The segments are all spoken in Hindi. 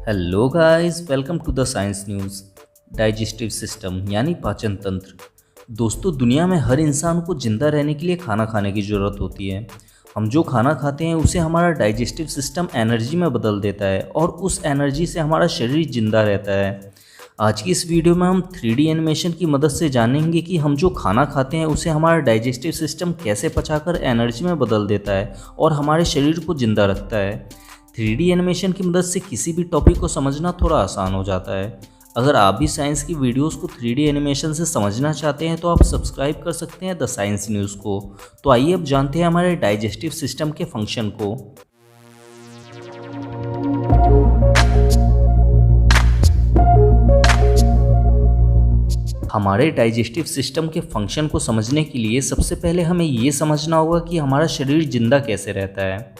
Hello guys, welcome to the science news. Digestive system यानी पाचन तंत्र। दोस्तों, दुनिया में हर इंसान को जिंदा रहने के लिए खाना खाने की ज़रूरत होती है। हम जो खाना खाते हैं उसे हमारा डाइजेस्टिव सिस्टम एनर्जी में बदल देता है और उस एनर्जी से हमारा शरीर जिंदा रहता है। आज की इस वीडियो में हम 3D एनिमेशन की मदद से जानेंगे कि हम जो खाना खाते हैं उसे हमारा डाइजेस्टिव सिस्टम कैसे पचाकर एनर्जी में बदल देता है और हमारे शरीर को जिंदा रखता है। 3D एनिमेशन की मदद से किसी भी टॉपिक को समझना थोड़ा आसान हो जाता है। अगर आप भी साइंस की वीडियोस को 3D एनिमेशन से समझना चाहते हैं तो आप सब्सक्राइब कर सकते हैं द साइंस न्यूज़ को। तो आइए अब जानते हैं हमारे डाइजेस्टिव सिस्टम के फंक्शन को। हमारे डाइजेस्टिव सिस्टम के फंक्शन को समझने के लिए सबसे पहले हमें ये समझना होगा कि हमारा शरीर जिंदा कैसे रहता है।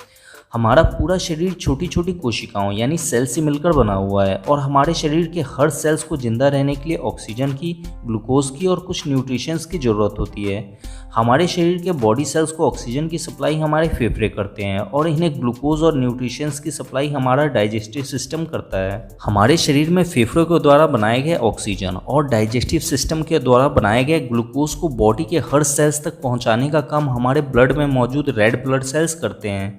हमारा पूरा शरीर छोटी छोटी कोशिकाओं यानी सेल से मिलकर बना हुआ है और हमारे शरीर के हर सेल्स को जिंदा रहने के लिए ऑक्सीजन की, ग्लूकोज की और कुछ न्यूट्रिशंस की ज़रूरत होती है। हमारे शरीर के बॉडी सेल्स को ऑक्सीजन की सप्लाई हमारे फेफड़े करते हैं और इन्हें ग्लूकोज और न्यूट्रिशंस की सप्लाई हमारा डाइजेस्टिव सिस्टम करता है। हमारे शरीर में फेफड़ों के द्वारा बनाए गए ऑक्सीजन और डाइजेस्टिव सिस्टम के द्वारा बनाए गए ग्लूकोज को बॉडी के हर सेल्स तक पहुँचाने का काम हमारे ब्लड में मौजूद रेड ब्लड सेल्स करते हैं।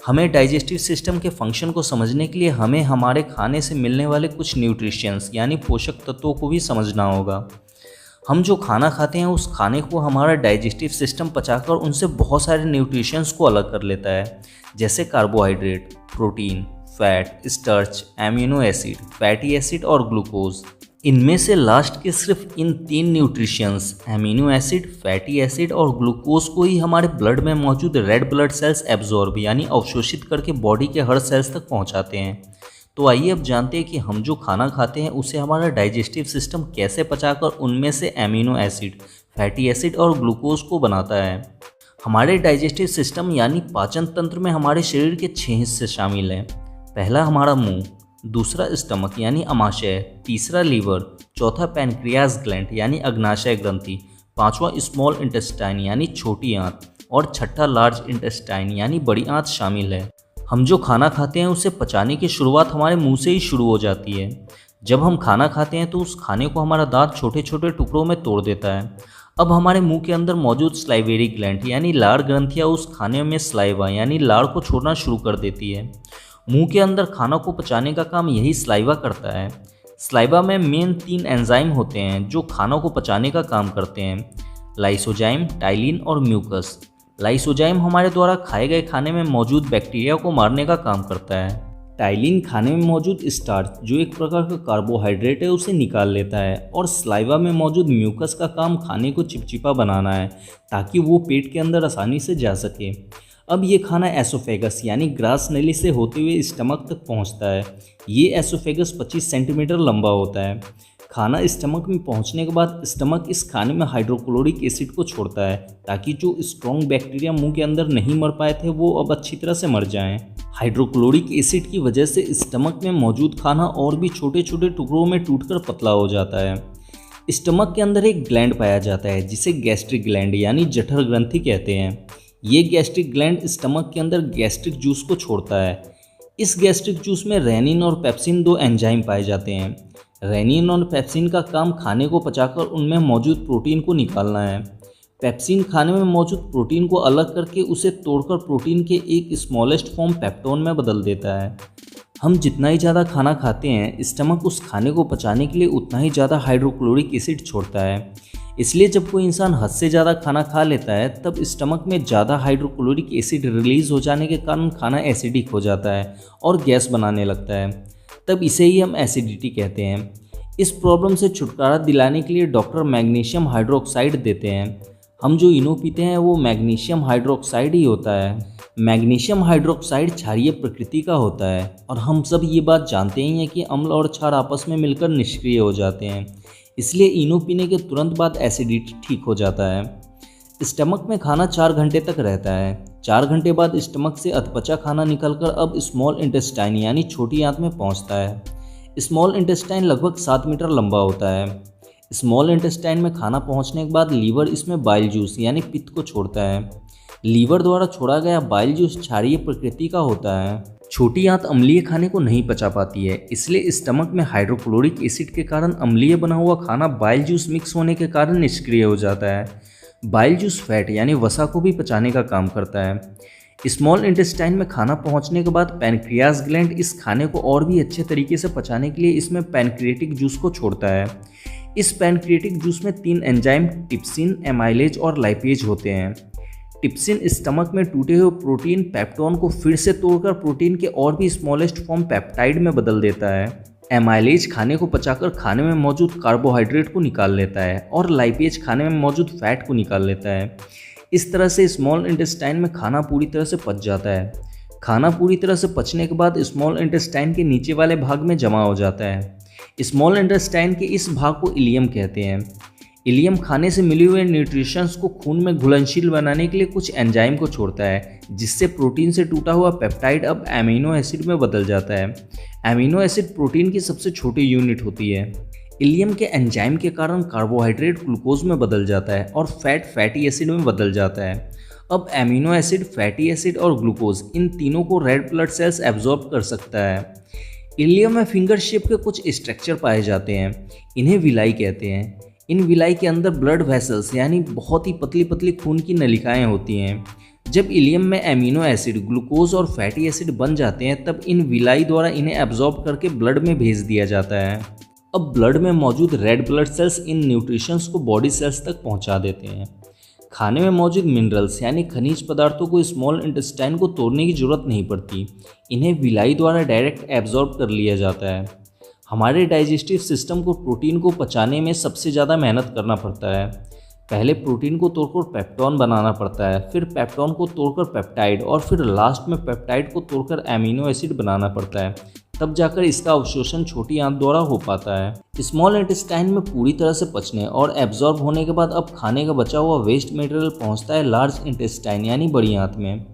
हमें डाइजेस्टिव सिस्टम के फंक्शन को समझने के लिए हमें हमारे खाने से मिलने वाले कुछ न्यूट्रिशंस यानी पोषक तत्वों को भी समझना होगा। हम जो खाना खाते हैं उस खाने को हमारा डाइजेस्टिव सिस्टम पचाकर उनसे बहुत सारे न्यूट्रिशंस को अलग कर लेता है, जैसे carbohydrate, protein, fat, starch, amino acid, fatty acid और ग्लूकोज। इनमें से लास्ट के सिर्फ इन 3 nutritions amino acid, fatty acid और ग्लूकोज को ही हमारे ब्लड में मौजूद रेड ब्लड सेल्स एब्जॉर्ब यानी अवशोषित करके बॉडी के हर सेल्स तक पहुंचाते हैं। तो आइए अब जानते हैं कि हम जो खाना खाते हैं उसे हमारा डाइजेस्टिव सिस्टम कैसे पचाकर उनमें से एमिनो एसिड, फैटी एसिड और ग्लूकोज को बनाता है। हमारे डाइजेस्टिव सिस्टम यानी पाचन तंत्र में हमारे शरीर के 6 हिस्से शामिल हैं। पहला हमारा मुंह, दूसरा स्टमक यानी अमाशय, तीसरा लीवर, चौथा पैनक्रियाज ग्लैंड यानी अग्नाशय ग्रंथि, पांचवा स्मॉल इंटेस्टाइन यानी छोटी आंत और छठा लार्ज इंटेस्टाइन यानी बड़ी आंत शामिल है। हम जो खाना खाते हैं उसे पचाने की शुरुआत हमारे मुंह से ही शुरू हो जाती है। जब हम खाना खाते हैं तो उस खाने को हमारा दांत छोटे छोटे टुकड़ों में तोड़ देता है। अब हमारे मुंह के अंदर मौजूद स्लाइवेरी ग्लैंड यानी लार ग्रंथियाँ उस खाने में स्लाइवा यानी लार को छोड़ना शुरू कर देती है। मुंह के अंदर खाना को पचाने का काम यही स्लाइवा करता है। स्लाइवा में मेन 3 एंजाइम होते हैं जो खानों को पचाने का काम करते हैं, लाइसोजाइम, टाइलिन और म्यूकस। लाइसोजाइम हमारे द्वारा खाए गए खाने में मौजूद बैक्टीरिया को मारने का काम करता है। टाइलिन खाने में मौजूद स्टार्च जो एक प्रकार का कार्बोहाइड्रेट है उसे निकाल लेता है और स्लाइवा में मौजूद म्यूकस का काम खाने को चिपचिपा बनाना है ताकि वो पेट के अंदर आसानी से जा सके। अब ये खाना एसोफेगस यानी ग्रास नली से होते हुए स्टमक तक पहुंचता है। ये एसोफेगस 25 सेंटीमीटर लंबा होता है। खाना स्टमक में पहुंचने के बाद स्टमक इस खाने में हाइड्रोक्लोरिक एसिड को छोड़ता है ताकि जो स्ट्रॉन्ग बैक्टीरिया मुंह के अंदर नहीं मर पाए थे वो अब अच्छी तरह से मर जाएं। हाइड्रोक्लोरिक एसिड की वजह से स्टमक में मौजूद खाना और भी छोटे छोटे टुकड़ों में टूटकर पतला हो जाता है। स्टमक के अंदर एक ग्लैंड पाया जाता है जिसे गैस्ट्रिक ग्लैंड यानी जठर ग्रंथि कहते हैं। ये गैस्ट्रिक ग्लैंड स्टमक के अंदर गैस्ट्रिक जूस को छोड़ता है। इस गैस्ट्रिक जूस में रेनिन और पेप्सिन 2 एंजाइम पाए जाते हैं। रेनिन और पेप्सिन का काम खाने को पचाकर उनमें मौजूद प्रोटीन को निकालना है। पेप्सिन खाने में मौजूद प्रोटीन को अलग करके उसे तोड़कर प्रोटीन के एक स्मॉलेस्ट फॉर्म पेप्टोन में बदल देता है। हम जितना ही ज़्यादा खाना खाते हैं स्टमक उस खाने को पचाने के लिए उतना ही ज़्यादा हाइड्रोक्लोरिक एसिड छोड़ता है। इसलिए जब कोई इंसान हद से ज़्यादा खाना खा लेता है तब स्टमक में ज़्यादा हाइड्रोक्लोरिक एसिड रिलीज हो जाने के कारण खाना एसिडिक हो जाता है और गैस बनाने लगता है। तब इसे ही हम एसिडिटी कहते हैं। इस प्रॉब्लम से छुटकारा दिलाने के लिए डॉक्टर मैग्नीशियम हाइड्रोक्साइड देते हैं। हम जो इनो पीते हैं वो मैग्नीशियम हाइड्रोक्साइड ही होता है। मैग्नीशियम हाइड्रोक्साइड क्षारीय प्रकृति का होता है और हम सब ये बात जानते ही हैं कि अम्ल और क्षार आपस में मिलकर निष्क्रिय हो जाते हैं। इसलिए इनो पीने के तुरंत बाद एसिडिटी ठीक हो जाता है। स्टमक में खाना 4 घंटे तक रहता है। 4 घंटे बाद स्टमक से अधपचा खाना निकलकर अब स्मॉल इंटेस्टाइन यानी छोटी आंत में पहुंचता है। स्मॉल इंटेस्टाइन लगभग 7 मीटर लंबा होता है। स्मॉल इंटेस्टाइन में खाना पहुंचने के बाद लीवर इसमें बाइल जूस यानी पित्त को छोड़ता है। लीवर द्वारा छोड़ा गया बाइल जूस क्षारीय प्रकृति का होता है। छोटी आंत अम्लीय खाने को नहीं पचा पाती है, इसलिए स्टमक में हाइड्रोक्लोरिक एसिड के कारण अम्लीय बना हुआ खाना बाइल जूस मिक्स होने के कारण निष्क्रिय हो जाता है। बाइल जूस फैट यानी वसा को भी पचाने का काम करता है। स्मॉल इंटेस्टाइन में खाना पहुंचने के बाद पैनक्रियाज ग्लैंड इस खाने को और भी अच्छे तरीके से पचाने के लिए इसमें पैनक्रिएटिक जूस को छोड़ता है। इस पैनक्रिएटिक जूस में 3 एंजाइम टिप्सिन, एमाइलेज और लाइपेज होते हैं। टिप्सिन स्टमक में टूटे हुए प्रोटीन पेप्टोन को फिर से तोड़कर प्रोटीन के और भी स्मॉलेस्ट फॉर्म पेप्टाइड में बदल देता है। एमाइलेज खाने को पचाकर खाने में मौजूद कार्बोहाइड्रेट को निकाल लेता है और लाइपेज खाने में मौजूद फैट को निकाल लेता है। इस तरह से स्मॉल इंटेस्टाइन में खाना पूरी तरह से पच जाता है। खाना पूरी तरह से पचने के बाद स्मॉल इंटेस्टाइन के नीचे वाले भाग में जमा हो जाता है। स्मॉल इंटेस्टाइन के इस भाग को इलियम कहते हैं। इलियम खाने से मिले हुए न्यूट्रिशंस को खून में घुलनशील बनाने के लिए कुछ एंजाइम को छोड़ता है, जिससे प्रोटीन से टूटा हुआ पेप्टाइड अब एमिनो एसिड में बदल जाता है। एमिनो एसिड प्रोटीन की सबसे छोटी यूनिट होती है। इलियम के एंजाइम के कारण कार्बोहाइड्रेट ग्लूकोज में बदल जाता है और फैट फैटी एसिड में बदल जाता है। अब एमिनो एसिड, फैटी एसिड और ग्लूकोज इन तीनों को रेड ब्लड सेल्स एब्जॉर्ब कर सकता है। इलियम में फिंगर शेप के कुछ स्ट्रक्चर पाए जाते हैं, इन्हें विलाई कहते हैं। इन विलाई के अंदर ब्लड वेसल्स यानी बहुत ही पतली पतली खून की नलिकाएं होती हैं। जब इलियम में एमिनो एसिड, ग्लूकोज और फैटी एसिड बन जाते हैं तब इन विलाई द्वारा इन्हें एब्जॉर्ब करके ब्लड में भेज दिया जाता है। अब ब्लड में मौजूद रेड ब्लड सेल्स इन न्यूट्रिशंस को बॉडी सेल्स तक पहुंचा देते हैं। खाने में मौजूद मिनरल्स यानी खनिज पदार्थों को स्मॉल इंटेस्टाइन को तोड़ने की जरूरत नहीं पड़ती, इन्हें विलाई द्वारा डायरेक्ट एब्जॉर्ब कर लिया जाता है। हमारे डाइजेस्टिव सिस्टम को प्रोटीन को पचाने में सबसे ज़्यादा मेहनत करना पड़ता है। पहले प्रोटीन को तोड़कर पेप्टोन बनाना पड़ता है, फिर पेप्टोन को तोड़कर पेप्टाइड और फिर लास्ट में पेप्टाइड को तोड़कर एमिनो एसिड बनाना पड़ता है। तब जाकर इसका अवशोषण छोटी आंत द्वारा हो पाता है। स्मॉल इंटेस्टाइन में पूरी तरह से पचने और एब्जॉर्ब होने के बाद अब खाने का बचा हुआ वेस्ट मटेरियल पहुंचता है लार्ज इंटेस्टाइन यानी बड़ी आंत में।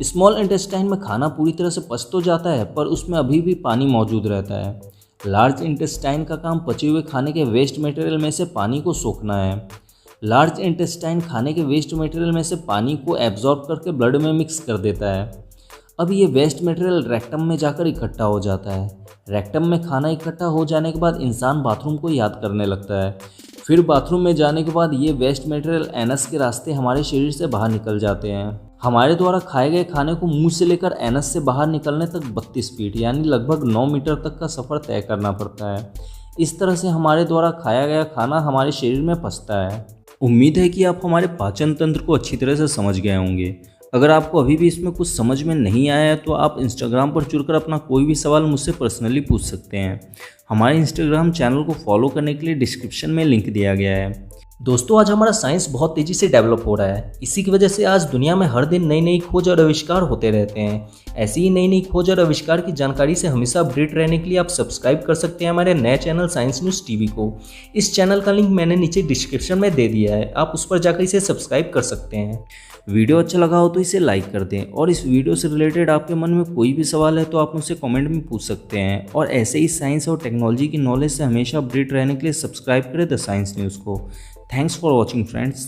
स्मॉल इंटेस्टाइन में खाना पूरी तरह से पच तो जाता है, पर उसमें अभी भी पानी मौजूद रहता है। लार्ज इंटेस्टाइन का काम पचे हुए खाने के वेस्ट मटेरियल में से पानी को सोखना है। लार्ज इंटेस्टाइन खाने के वेस्ट मटेरियल में से पानी को एब्जॉर्ब करके ब्लड में मिक्स कर देता है। अब ये वेस्ट मटेरियल रेक्टम में जाकर इकट्ठा हो जाता है। रेक्टम में खाना इकट्ठा हो जाने के बाद इंसान बाथरूम को याद करने लगता है। फिर बाथरूम में जाने के बाद ये वेस्ट मटेरियल एनस के रास्ते हमारे शरीर से बाहर निकल जाते हैं। हमारे द्वारा खाए गए खाने को मुंह से लेकर एनस से बाहर निकलने तक 32 फीट यानी लगभग 9 मीटर तक का सफ़र तय करना पड़ता है। इस तरह से हमारे द्वारा खाया गया खाना हमारे शरीर में पचता है। उम्मीद है कि आप हमारे पाचन तंत्र को अच्छी तरह से समझ गए होंगे। अगर आपको अभी भी इसमें कुछ समझ में नहीं आया है तो आप इंस्टाग्राम पर जुड़कर अपना कोई भी सवाल मुझसे पर्सनली पूछ सकते हैं। हमारे इंस्टाग्राम चैनल को फॉलो करने के लिए डिस्क्रिप्शन में लिंक दिया गया है। दोस्तों, आज हमारा साइंस बहुत तेज़ी से डेवलप हो रहा है। इसी की वजह से आज दुनिया में हर दिन नई नई खोज और आविष्कार होते रहते हैं। ऐसी ही नई नई खोज और आविष्कार की जानकारी से हमेशा अपडेट रहने के लिए आप सब्सक्राइब कर सकते हैं हमारे नए चैनल साइंस न्यूज़ टीवी को। इस चैनल का लिंक मैंने नीचे डिस्क्रिप्शन में दे दिया है, आप उस पर जाकर इसे सब्सक्राइब कर सकते हैं। वीडियो अच्छा लगा हो तो इसे लाइक कर दें और इस वीडियो से रिलेटेड आपके मन में कोई भी सवाल है तो आप मुझसे कमेंट में पूछ सकते हैं। और ऐसे ही साइंस और टेक्नोलॉजी की नॉलेज से हमेशा अपडेट रहने के लिए सब्सक्राइब करें द साइंस न्यूज़ को। Thanks for watching, friends.